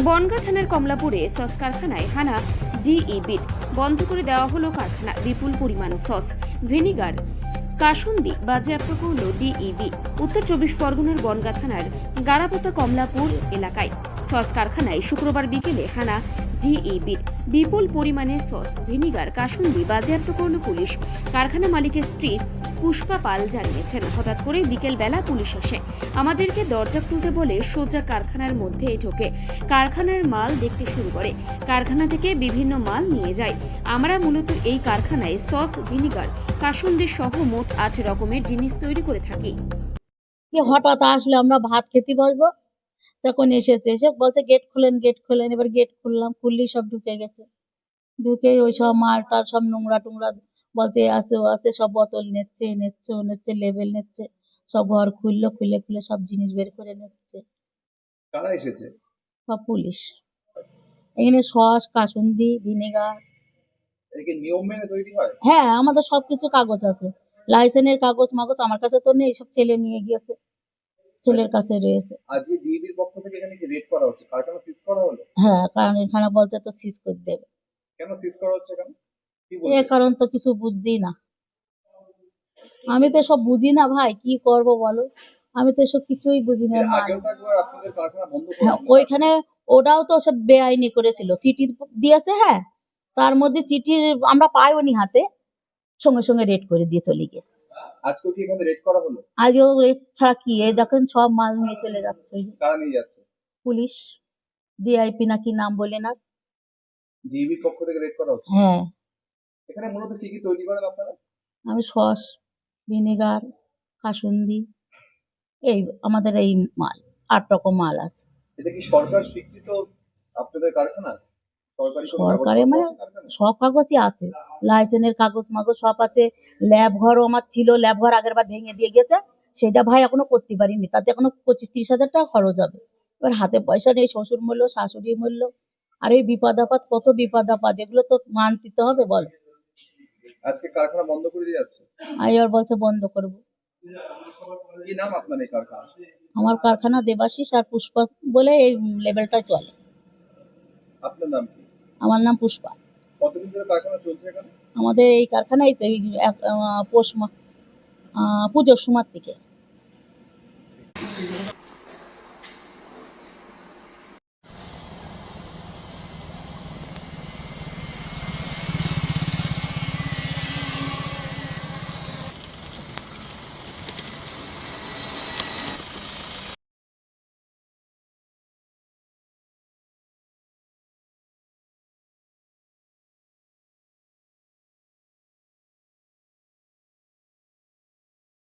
বনগাঁ থানার কমলাপুরে সস কারখানায় হানা ডিইবির বন্ধ করে দেওয়া হলো কারখানা। বিপুল পরিমাণ সস ভিনিগার কাসুন্দি বাজেয়াপ্ত করল ডিইবি। উত্তর 24 পরগনার বনগাঁ থানার গারাপোতা কমলাপুর এলাকায় সস কারখানায় শুক্রবার বিকেলে হানা ডিইবির বিপুল পরিমাণে সস ভিনিগার কাসুন্দি বাজেয়াপ্ত করল পুলিশ। কারখানা মালিকের স্ত্রী পুষ্পা পাল জানিয়েছেন, হঠাৎ করে বিকেল বেলা পুলিশ আসে, আমাদেরকে দরজা খুলতে বলে সোজা কারখানার মধ্যে ঢোকে, কারখানার মাল দেখতে শুরু করে, কারখানা থেকে বিভিন্ন মাল নিয়ে যায়। আমরা মূলত এই কারখানায় সস ভিনিগার কাসুন্দি সহ মোট 8 রকমের জিনিস তৈরি করে থাকি। হঠাৎ আসলে আমরা ভাত খেতে বসবো, তখন এসে বলছে গেট খোলেন গেট খোলেন। এবার গেট খুললাম, খুললেই সব ঢুকে গেছে। ঢুকে ওই সব মালটাল সব নোংরা টোংরা বলছে আছে ও আছে, সব বোতল নিচ্ছে ও নিচ্ছে, লেবেল নিচ্ছে, সব ঘর খুললো, খুলে খুলে সব জিনিস বের করে নিচ্ছে। কারা এসেছে? সব পুলিশ। এখানে সস কাসুন্দি ভিনেগার। এটা কি নিয়ম মেনে তৈরি হয়? হ্যাঁ, আমাদের সবকিছু কাগজ আছে, লাইসেন্সের কাগজ মাগজ। আমার কাছে তো নেই, সব ছেলে নিয়ে গিয়েছে, ছেলের কাছে রয়েছে। আজকে ডিবির পক্ষ থেকে এখানে কি রেড করা হচ্ছে? কারখানা সিজ করা হলো? হ্যাঁ, কারণ এখানে বলছে তো সিজ করে দেবে। কেন সিজ করা হচ্ছে কেন? কি এ বলছে? কারণ তো কিছু বুঝতেই না। আমি তো সব বুঝি না ভাই, কি করব বলো? আমি তো এসব কিছুই বুঝি না। এর আগেও তো একবার আপনাদের কারখানা বন্ধ হ্যাঁ, করেছিল। ওইখানে ওটাও তো সব বেআইনি করেছিল, চিঠি দিয়েছে। হ্যাঁ, তার মধ্যে চিঠি আমরা পাইওনি হাতে, সঙ্গে সঙ্গে রেড করে দিয়ে চলে গেছে। আজকেও কি এখানে রেড করা হলো? আজও রেড ছাড়া কি, এই দেখেন সব মাল নিয়ে চলে যাচ্ছে। ওই যে কারা নিয়ে যাচ্ছে? পুলিশ, ডিআইপি নাকি নাম বলে না। ডিবির পক্ষ থেকে রেড করা হচ্ছে। হ্যাঁ, এখানে মূলত কি কি তৈরি করেন আপনারা? আমি সস ভিনেগার কাসুন্দি, এই আমাদের এই মাল 8 রকম মাল আছে। এটা কি সরকার স্বীকৃত আপনাদের কারখানা? সরকারি কোনো সরকারে কাগজপত্র মানে আছে কারখানায়? সব কাগজই আছে, লাইসেন্সের কাগজ মাগজ সব আছে। ল্যাব ঘরও আমার ছিল, ল্যাব ঘর আগের বার ভেঙে দিয়ে গেছে, সেটা ভাই এখনো করতে পারিনি। তাতে এখনো 25-30 হাজার টাকা খরচ হবে। এবার হাতে পয়সা নেই, শ্বশুর মরল, শাশুড়ি মরল, আর এই বিপদ আপদ, কত বিপদ আপদ, এগুলো তো মানতে তো হবে বলো। আজকে কারখানা বন্ধ করে দিয়ে যাচ্ছে। এবার বলছে বন্ধ করবো। কি নাম আপনার এই কারখানা? আমার কারখানা দেবাশিস আর পুষ্পা বলে এই লেভেলটা চলে। আপনার নাম কি? আমার নাম পুষ্পা। কতদিন ধরে কারখানা চলছে এখানে? আমাদের এই কারখানায় তো এই পুজোর সময় থেকে।